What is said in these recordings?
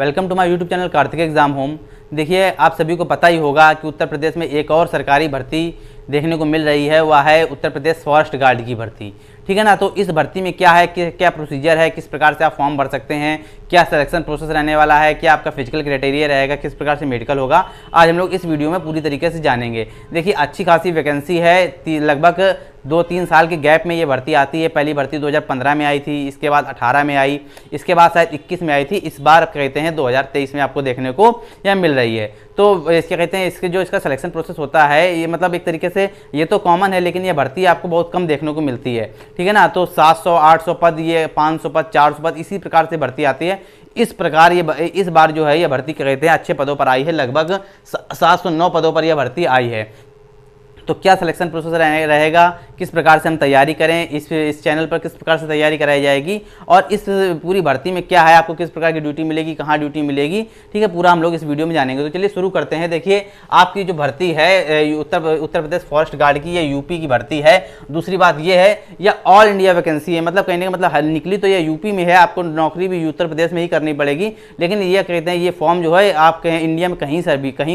Welcome to my YouTube channel Kartik exam home. देखिए, आप सभी को पता ही होगा कि उत्तर प्रदेश में एक और सरकारी भर्ती देखने को मिल रही है, वह है उत्तर प्रदेश फॉरेस्ट गार्ड की भर्ती। ठीक है ना। तो इस भर्ती में क्या है कि क्या प्रोसीजर है, किस प्रकार से आप फॉर्म भर सकते हैं, क्या सिलेक्शन प्रोसेस रहने वाला है, क्या आपका फिजिकल क्राइटेरिया रहेगा, किस प्रकार से मेडिकल होगा, आज हम लोग इस वीडियो में पूरी तरीके से जानेंगे। देखिए, अच्छी खासी वैकेंसी है, लगभग 2-3 साल के गैप में ये भर्ती आती है। पहली भर्ती 2015 में आई थी, इसके बाद 18 में आई, इसके बाद शायद 21 में आई थी, इस बार कहते हैं 2023 में आपको देखने को यह मिल रही है। तो इसके कहते हैं इसके जो इसका सिलेक्शन प्रोसेस होता है, ये मतलब एक तरीके से ये तो कॉमन है, लेकिन ये भर्ती आपको बहुत कम देखने को मिलती है। ठीक है ना। तो 700-800 पद, ये 500 पद, 400 पद, इसी प्रकार से भर्ती आती है। इस प्रकार ये इस बार जो है ये भर्ती कहते हैं अच्छे पदों पर आई है, लगभग 709 पदों पर यह भर्ती आई है। तो क्या सिलेक्शन प्रोसेस रहेगा, किस प्रकार से हम तैयारी करें, इस चैनल पर किस प्रकार से तैयारी कराई जाएगी, और इस पूरी भर्ती में क्या है, आपको किस प्रकार की ड्यूटी मिलेगी, कहाँ ड्यूटी मिलेगी, ठीक है, पूरा हम लोग इस वीडियो में जानेंगे। तो चलिए शुरू करते हैं। देखिए, आपकी जो भर्ती है उत्तर प्रदेश फॉरेस्ट गार्ड की, ये यूपी की भर्ती है। दूसरी बात ये है, यह ऑल इंडिया वैकेंसी है, मतलब कहने का मतलब निकली तो ये यूपी में है, आपको नौकरी भी उत्तर प्रदेश में ही करनी पड़ेगी, लेकिन ये कहते हैं ये फॉर्म जो है आप इंडिया में कहीं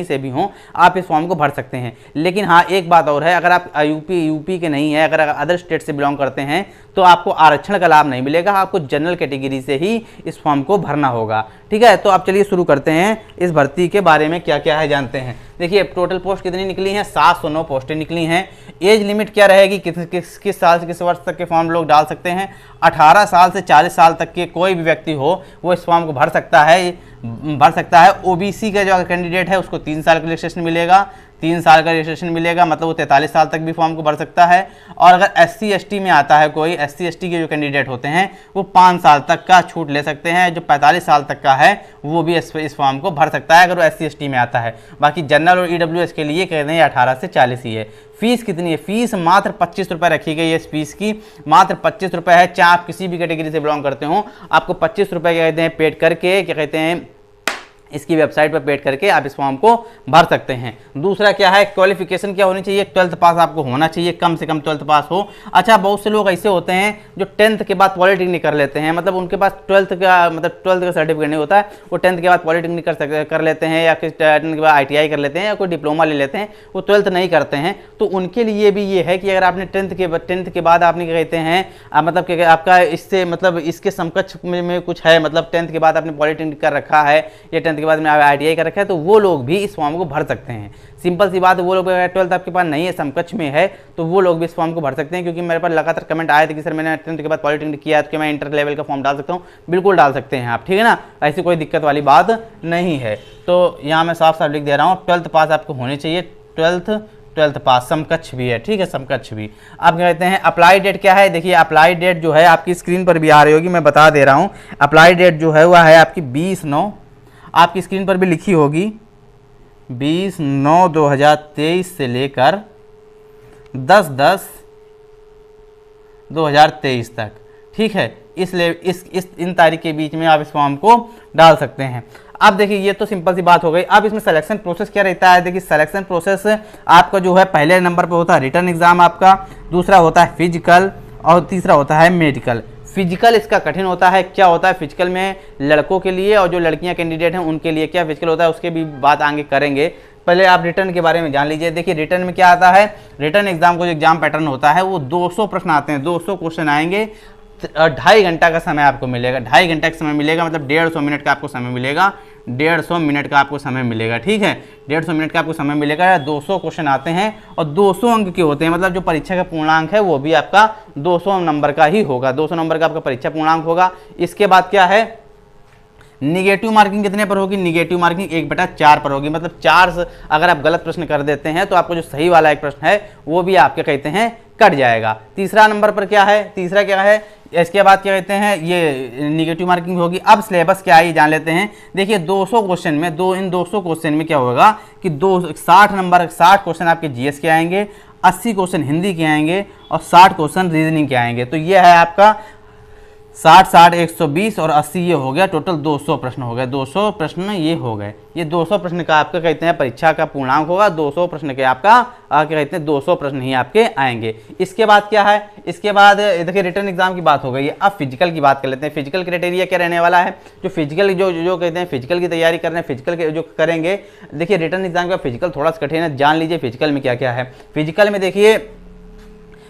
से भी हों, आप इस फॉर्म को भर सकते हैं। लेकिन हाँ, एक बात और है, अगर आप यूपी के नहीं है, अगर अदर स्टेट से बिलोंग करते हैं, तो आपको आरक्षण का लाभ नहीं मिलेगा, आपको जनरल कैटेगरी से ही इस फॉर्म को भरना होगा। ठीक है। तो अब चलिए शुरू करते हैं, इस भर्ती के बारे में क्या क्या है जानते हैं। देखिए, टोटल पोस्ट कितनी निकली हैं, 709 पोस्टें निकली हैं। एज लिमिट क्या रहेगी, किस साल से किस वर्ष तक के फॉर्म लोग डाल सकते हैं। 18 साल से 40 साल तक के कोई भी व्यक्ति हो, वो इस फॉर्म को भर सकता है। ओबीसी का जो कैंडिडेट है उसको 3 साल का रजिस्ट्रेशन मिलेगा, 3 साल का रजिस्ट्रेशन मिलेगा, मतलब वो 43 साल तक भी फॉर्म को भर सकता है। और अगर SC ST में आता है कोई, SC ST के जो कैंडिडेट होते हैं वो 5 साल तक का छूट ले सकते हैं। जो 45 साल तक का है वो भी इस फॉर्म को भर सकता है, अगर वो SC ST में आता है। बाकी जनरल और EWS के लिए कहते हैं 18 से 40 ही है। फीस कितनी है, फीस मात्र 25 रुपये रखी गई है। इस फीस की मात्र 25 रुपये है। चाहे आप किसी भी कैटेगरी से बिलोंग करते हो, आपको 25 रुपये कहते हैं पेड करके, क्या कहते हैं, इसकी वेबसाइट पर पेड करके आप इस फॉर्म को भर सकते हैं। दूसरा क्या है, क्वालिफिकेशन क्या होनी चाहिए, 12th पास आपको होना चाहिए, कम से कम 12th पास हो। अच्छा, बहुत से लोग ऐसे होते हैं जो 10th के बाद पॉलिटेक्निक कर लेते हैं, मतलब उनके पास 12th का सर्टिफिकेट नहीं होता है, वो 10th के बाद पॉलिटेक्निक कर लेते हैं, या फिर 10th के बाद ITI कर लेते हैं, या कोई डिप्लोमा ले लेते हैं, वो 12th नहीं करते हैं। तो उनके लिए भी ये है कि अगर आपने 10th के बाद आपने क्या कहते हैं, मतलब कि आपका इससे मतलब इसके समकक्ष में कुछ है, मतलब 10th के बाद आपने पॉलिटेक्निक कर रखा है या 10th के बाद में ITI कर रखा है, तो वो लोग भी इस फॉर्म को भर सकते हैं। सिंपल सी बात है, वो लोग अगर 12th आपके पास नहीं है, समकक्ष में है, तो वो लोग भी इस फॉर्म को भर सकते हैं। क्योंकि मेरे पास लगातार कमेंट आए थे कि सर मैंने 10th के बाद पॉलिटेक्निक किया है, तो क्या मैं इंटर लेवल का फॉर्म डाल सकता हूँ। बिल्कुल डाल सकते हैं आप, ठीक है ना, ऐसी कोई दिक्कत वाली बात नहीं है। तो यहाँ मैं साफ साफ लिख दे रहा हूँ, 12th पास आपको होनी चाहिए, 12th पास, समकक्ष भी है, ठीक है, समकक्ष भी। अब कहते हैं अप्लाई डेट क्या है। देखिए, अप्लाई डेट जो है आपकी स्क्रीन पर भी आ रही होगी, मैं बता दे रहा हूँ। अप्लाई डेट जो है वह है आपकी 20/9, आपकी स्क्रीन पर भी लिखी होगी, 20/9/2023 से लेकर 10/10/2023 तक। ठीक है, इस इन तारीख के बीच में आप इस फॉर्म को डाल सकते हैं। अब देखिए, ये तो सिंपल सी बात हो गई। अब इसमें सिलेक्शन प्रोसेस क्या रहता है। देखिए, सिलेक्शन प्रोसेस आपका जो है, पहले नंबर पर होता है रिटन एग्जाम आपका, दूसरा होता है फिजिकल, और तीसरा होता है मेडिकल। फिजिकल इसका कठिन होता है। क्या होता है फिजिकल में लड़कों के लिए, और जो लड़कियां कैंडिडेट हैं उनके लिए क्या फिजिकल होता है, उसके भी बात आगे करेंगे। पहले आप रिटर्न के बारे में जान लीजिए। देखिए, रिटर्न में क्या आता है, रिटर्न एग्जाम को जो एग्जाम पैटर्न होता है वो 200 प्रश्न आते हैं, 200 क्वेश्चन आएंगे, 2.5 घंटा का समय आपको मिलेगा। 2.5 घंटा का समय मिलेगा, मतलब 150 मिनट का आपको समय मिलेगा, 150 मिनट का आपको समय मिलेगा। ठीक है, 150 मिनट का आपको समय मिलेगा। 200 क्वेश्चन आते हैं और 200 अंक के होते हैं, मतलब जो परीक्षा का पूर्णांक है वो भी आपका 200 नंबर का ही होगा, 200 नंबर का आपका परीक्षा पूर्णांक होगा। इसके बाद क्या है, निगेटिव मार्किंग कितने पर होगी, निगेटिव मार्किंग 1/4 पर होगी, मतलब 4 अगर आप गलत प्रश्न कर देते हैं तो आपको जो सही वाला एक प्रश्न है वो भी आपके कहते हैं कट जाएगा। तीसरा नंबर पर क्या है, तीसरा क्या है, इसके बाद क्या कहते हैं, ये निगेटिव मार्किंग होगी। अब सिलेबस क्या है ये जान लेते हैं। देखिए, 200 क्वेश्चन में इन 200 क्वेश्चन में क्या होगा कि 60 क्वेश्चन आपके GS के आएंगे, 80 क्वेश्चन हिंदी के आएंगे और 60 क्वेश्चन रीजनिंग के आएंगे। तो ये है आपका 60 60 120 और 80 ये हो गया, टोटल 200 प्रश्न हो गए। 200 प्रश्न ये हो गए। ये 200 प्रश्न का आपका कहते हैं परीक्षा का पूर्णांक होगा। 200 प्रश्न के आपका क्या कहते हैं 200 प्रश्न ही आपके आएंगे। इसके बाद क्या है, इसके बाद देखिए रिटर्न एग्जाम की बात हो गई है। अब फिजिकल की बात कर लेते हैं। फिजिकल क्राइटेरिया क्या रहने वाला है, जो फिजिकल जो कहते हैं फिजिकल की तैयारी कर रहे हैं, फिजिकल के जो करेंगे, देखिए रिटर्न एग्जाम का फिजिकल थोड़ा सा कठिन है, जान लीजिए फिजिकल में क्या क्या है। फिजिकल में देखिए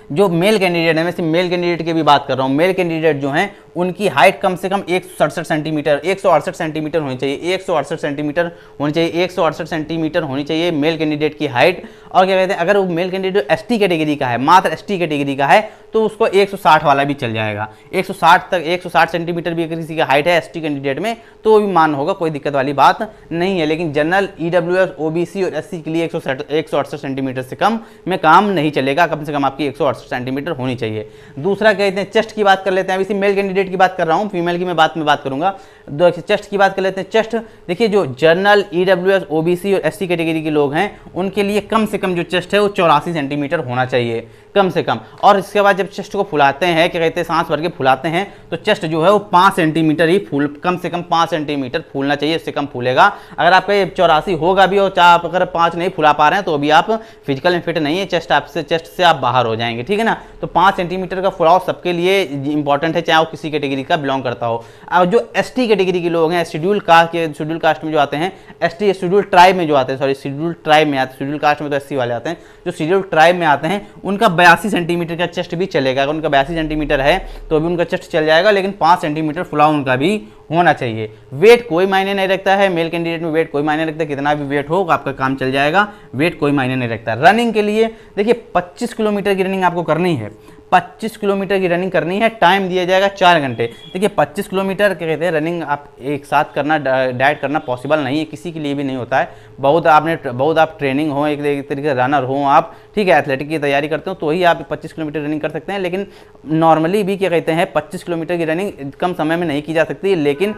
जो मेल कैंडिडेट है, मैं सिर्फ मेल कैंडिडेट की भी बात कर रहा हूँ, मेल कैंडिडेट जो हैं उनकी हाइट कम से कम 167 सेंटीमीटर 168 सेंटीमीटर होनी चाहिए। 168 सेंटीमीटर होनी चाहिए, 168 सेंटीमीटर होनी चाहिए मेल कैंडिडेट की हाइट। और क्या कहते हैं, अगर वो मेल कैंडिडेट एसटी कैटेगरी का है, मात्र एसटी कैटेगरी का है, तो उसको 160 वाला भी चल जाएगा। 160 तक 160 सेंटीमीटर भी अगर किसी की हाइट है एसटी कैंडिडेट में तो वो भी मान होगा, कोई दिक्कत वाली बात नहीं है। लेकिन जनरल ईडब्ल्यूएस ओबीसी और एससी के लिए 168 सेंटीमीटर से कम में काम नहीं चलेगा, कम से कम आपकी 168 सेंटीमीटर होनी चाहिए। दूसरा कहते हैं चेस्ट की बात कर लेते हैं। अभी मेल कैंडिडेट की बात कर रहा हूं, फीमेल की मैं बात करूंगा। चेस्ट की बात कर लेते हैं। चेस्ट देखिए जो जनरल ईडब्ल्यूएस ओबीसी और एसटी कैटेगरी के लोग हैं उनके लिए कम से कम जो चेस्ट है वो 84 सेंटीमीटर होना चाहिए कम से कम। और इसके बाद जब चेस्ट को फुलाते हैं, क्या कहते हैं सांस भर के फुलाते हैं, तो चेस्ट जो है वो 5 सेंटीमीटर ही कम से कम 5 सेंटीमीटर फूलना चाहिए, इससे कम फूलेगा। अगर आपका ये 84 होगा भी और आप अगर 5 नहीं फुला पा रहे हैं तो अभी आप फिजिकल में फिट नहीं है, चेस्ट से आप बाहर हो जाएंगे, ठीक है ना। तो 5 सेंटीमीटर का फुलाव सबके लिए इंपॉर्टेंट है, चाहे वो किसी कैटेगरी का बिलोंग करता हो। और जो एसटी कैटेगरी के लोग हैं, शेड्यूल कास्ट में जो आते हैं, एसटी शेड्यूल ट्राइब में जो आते हैं, सॉरी शेड्यूल ट्राइब में आते हैं, शेड्यूल कास्ट में तो एससी वाले आते हैं, जो शेड्यूल ट्राइब में आते हैं उनका 82 सेंटीमीटर का चेस्ट भी चलेगा। अगर उनका 82 सेंटीमीटर है तो भी उनका चेस्ट चल जाएगा, लेकिन 5 सेंटीमीटर फुलाव उनका भी होना चाहिए। वेट कोई मायने नहीं रखता है, मेल कैंडिडेट में वेट कोई मायने रखता है, कितना भी वेट हो आपका काम चल जाएगा, वेट कोई मायने नहीं रखता। रनिंग के लिए देखिए 25 किलोमीटर की रनिंग आपको करनी है, 25 किलोमीटर की रनिंग करनी है, टाइम दिया जाएगा 4 घंटे। देखिए 25 किलोमीटर क्या कहते हैं रनिंग आप एक साथ करना, डाइट करना पॉसिबल नहीं है, किसी के लिए भी नहीं होता है। बहुत आप ट्रेनिंग हो, एक तरीके से रनर हो आप, ठीक है, एथलेटिक की तैयारी करते हो तो ही आप 25 किलोमीटर रनिंग कर सकते हैं। लेकिन नॉर्मली भी क्या कहते हैं 25 किलोमीटर की रनिंग कम समय में नहीं की जा सकती, लेकिन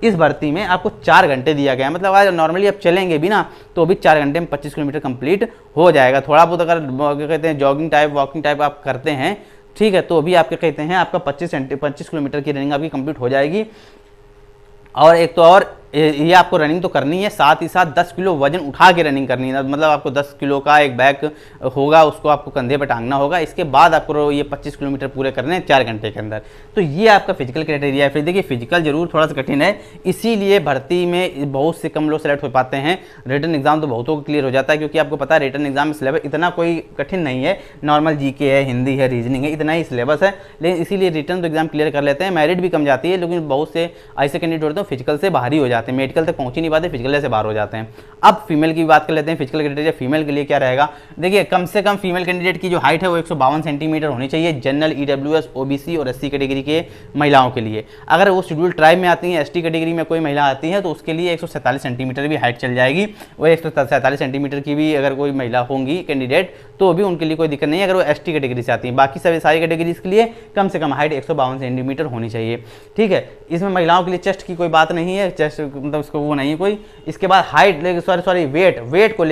इस भर्ती में आपको 4 घंटे दिया गया है। मतलब आज नॉर्मली आप चलेंगे भी ना तो भी 4 घंटे में 25 किलोमीटर कंप्लीट हो जाएगा। थोड़ा बहुत अगर क्या कहते हैं जॉगिंग टाइप वॉकिंग टाइप आप करते हैं, ठीक है, तो भी आप क्या कहते हैं आपका 25 किलोमीटर की रनिंग आपकी कंप्लीट हो जाएगी। और एक तो और ये आपको रनिंग तो करनी है, साथ ही साथ 10 किलो वजन उठा के रनिंग करनी है। मतलब आपको 10 किलो का एक बैग होगा, उसको आपको कंधे पर टांगना होगा। इसके बाद आपको ये 25 किलोमीटर पूरे करने हैं 4 घंटे के अंदर। तो ये आपका फिजिकल क्राइटेरिया है। फिर देखिए फिजिकल जरूर थोड़ा सा कठिन है, इसीलिए भर्ती में बहुत से कम लोग सेलेक्ट हो पाते हैं। रिटर्न एग्जाम तो बहुतों को क्लियर हो जाता है, क्योंकि आपको पता है रिटर्न एग्जाम में सिलेबस इतना कोई कठिन नहीं है, नॉर्मल जीके है, हिंदी है, रीजनिंग है, इतना ही सिलेबस है। लेकिन इसीलिए रिटर्न तो एग्जाम क्लियर कर लेते हैं, मेरिट भी कम जाती है। लेकिन बहुत से ऐसे कैंडिडेट होते हैं फिजिकल से बाहर ही हो जाते हैं, मेडिकल तक पहुंच नहीं पाते, फिजिकल से बाहर हो जाते हैं। अब फीमेल की बात कर लेते हैं। फिजिकल क्राइटेरिया फीमेल के लिए क्या रहेगा, देखिए कम से कम फीमेल कैंडिडेट की जो हाइट है वो 152 सेंटीमीटर होनी चाहिए, जनरल ईडब्ल्यूएस ओबीसी और एससी कैटेगरी के महिलाओं के लिए। अगर वो शेड्यूल ट्राइब में आती है, एसटी कैटेगरी में कोई महिला आती है तो उसके लिए 147 सेंटीमीटर भी हाइट चल जाएगी। वो 147 सेंटीमीटर की भी अगर कोई महिला होंगी कैंडिडेट तो भी उनके लिए कोई दिक्कत नहीं है, अगर वो एसटी कैटेगरी से आती है। बाकी सभी सारी कैटेगरीज के लिए कम से कम हाइट 152 सेंटीमीटर होनी चाहिए, ठीक है। इसमें महिलाओं के लिए चेस्ट की कोई बात नहीं है, चेस्ट मतलब उसको वो नहीं है कोई। इसके बाद हाइट सॉरी वेट को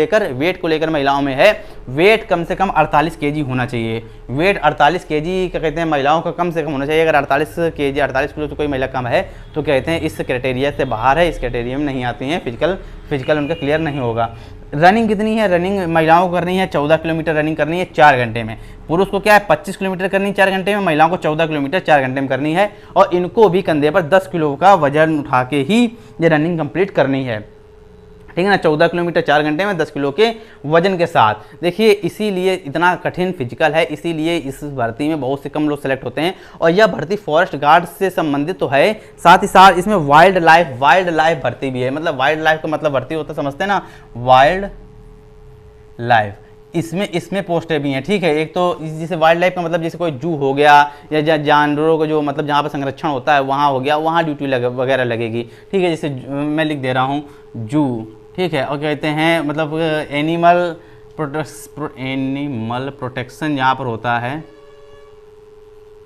लेकर महिलाओं में है, वेट कम से कम 48 केजी होना चाहिए। वेट 48 केजी क्या कहते हैं महिलाओं का कम से कम होना चाहिए। अगर 48 केजी 48 किलो से कोई महिला कम है तो कहते हैं इस क्राइटेरिया से बाहर है, इस क्राइटेरिया में नहीं आती हैं, फिजिकल उनका क्लियर नहीं होगा। रनिंग कितनी है, रनिंग महिलाओं को करनी है 14 किलोमीटर रनिंग करनी है 4 घंटे में। पुरुष को क्या है 25 किलोमीटर करनी है 4 घंटे में, महिलाओं को 14 किलोमीटर 4 घंटे में करनी है। और इनको भी कंधे पर 10 किलो का वजन उठा के ही ये रनिंग कंप्लीट करनी है, ठीक है ना। 14 किलोमीटर 4 घंटे में 10 किलो के वजन के साथ। देखिए इसीलिए इतना कठिन फिजिकल है, इसीलिए इस भर्ती में बहुत से कम लोग सेलेक्ट होते हैं। और यह भर्ती फॉरेस्ट गार्ड से संबंधित तो है, साथ ही साथ इसमें वाइल्ड लाइफ भर्ती भी है। मतलब वाइल्ड लाइफ का मतलब भर्ती होता समझते हैं ना, वाइल्ड लाइफ, इसमें पोस्टें भी हैं, ठीक है। एक तो जैसे वाइल्ड लाइफ का मतलब जैसे कोई जू हो गया या जानवरों को जो मतलब जहाँ पर संरक्षण होता है वहाँ हो गया, वहाँ ड्यूटी वगैरह लगेगी, ठीक है। जैसे मैं लिख दे रहा हूँ जू, ठीक है। और कहते हैं मतलब एनिमल प्रोटेक्शन यहाँ पर होता है,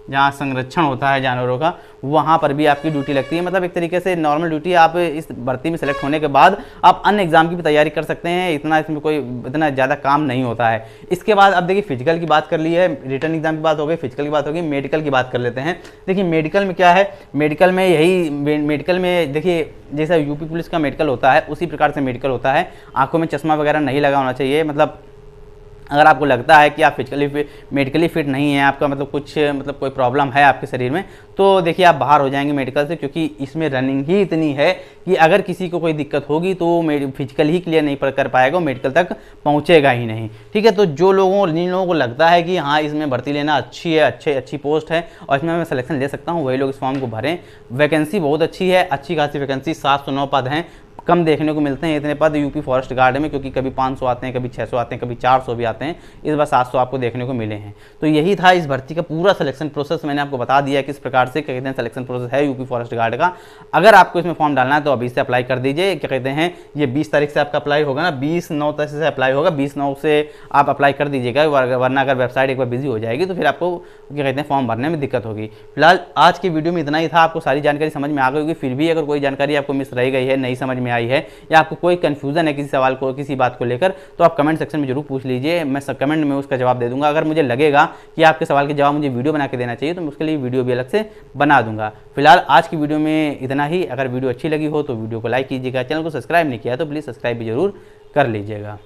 जहाँ संरक्षण होता है जानवरों का, वहाँ पर भी आपकी ड्यूटी लगती है। मतलब एक तरीके से नॉर्मल ड्यूटी, आप इस भर्ती में सेलेक्ट होने के बाद आप अन्य एग्जाम की भी तैयारी कर सकते हैं, इसमें कोई इतना ज़्यादा काम नहीं होता है। इसके बाद अब देखिए फिजिकल की बात कर ली है, रिटर्न एग्जाम की बात हो गई, फिजिकल की बात होगी, मेडिकल की बात कर लेते हैं। देखिए मेडिकल में क्या है, मेडिकल में देखिए जैसा यूपी पुलिस का मेडिकल होता है उसी प्रकार से मेडिकल होता है। आंखों में चश्मा वगैरह नहीं लगा होना चाहिए। मतलब अगर आपको लगता है कि आप मेडिकली फिट नहीं है, आपका मतलब कोई प्रॉब्लम है आपके शरीर में, तो देखिए आप बाहर हो जाएंगे मेडिकल से, क्योंकि इसमें रनिंग ही इतनी है कि अगर किसी को कोई दिक्कत होगी तो फिजिकल ही क्लियर नहीं कर पाएगा, मेडिकल तक पहुंचेगा ही नहीं। ठीक है, तो जिन लोगों को लगता है कि हाँ इसमें भर्ती लेना अच्छी है, अच्छी पोस्ट है और इसमें मैं सिलेक्शन ले सकता हूँ, वही लोग इस फॉर्म को भरें। वैकेंसी बहुत अच्छी है, अच्छी खासी वैकेंसी, 709 पद हैं। कम देखने को मिलते हैं इतने पद यूपी फॉरेस्ट गार्ड में, क्योंकि कभी 500 आते हैं, कभी 600 आते हैं, कभी 400 भी आते हैं। इस बार 700 आपको देखने को मिले हैं। तो यही था इस भर्ती का पूरा सिलेक्शन प्रोसेस। मैंने आपको बता दिया किस प्रकार से क्या कहते हैं सिलेक्शन प्रोसेस है यूपी फॉरेस्ट गार्ड का। अगर आपको इसमें फॉर्म डालना है तो अभी से अप्लाई कर दीजिए। क्या कहते हैं ये 20 तारीख से आपका अप्लाई होगा ना, 20/9 तक से अप्लाई होगा, 20/9 से आप अप्लाई कर दीजिएगा, वरना अगर वेबसाइट एक बार बिजी हो जाएगी तो फिर आपको क्या कहते हैं फॉर्म भरने में दिक्कत होगी। फिलहाल आज की वीडियो में इतना ही था। आपको सारी जानकारी समझ में आ गई होगी। फिर भी अगर कोई जानकारी आपको मिस रह गई है, नहीं समझ में आई है, या आपको कोई कंफ्यूजन है किसी सवाल को, किसी बात को लेकर, तो आप कमेंट सेक्शन में जरूर पूछ लीजिए। मैं कमेंट में उसका जवाब दे दूंगा। अगर मुझे लगेगा कि आपके सवाल के जवाब मुझे वीडियो बना के देना चाहिए तो मैं उसके लिए वीडियो भी अलग से बना दूंगा। फिलहाल आज की वीडियो में इतना ही। अगर वीडियो अच्छी लगी हो तो वीडियो को लाइक कीजिएगा, चैनल को सब्सक्राइब नहीं किया तो प्लीज़ सब्सक्राइब भी जरूर कर लीजिएगा।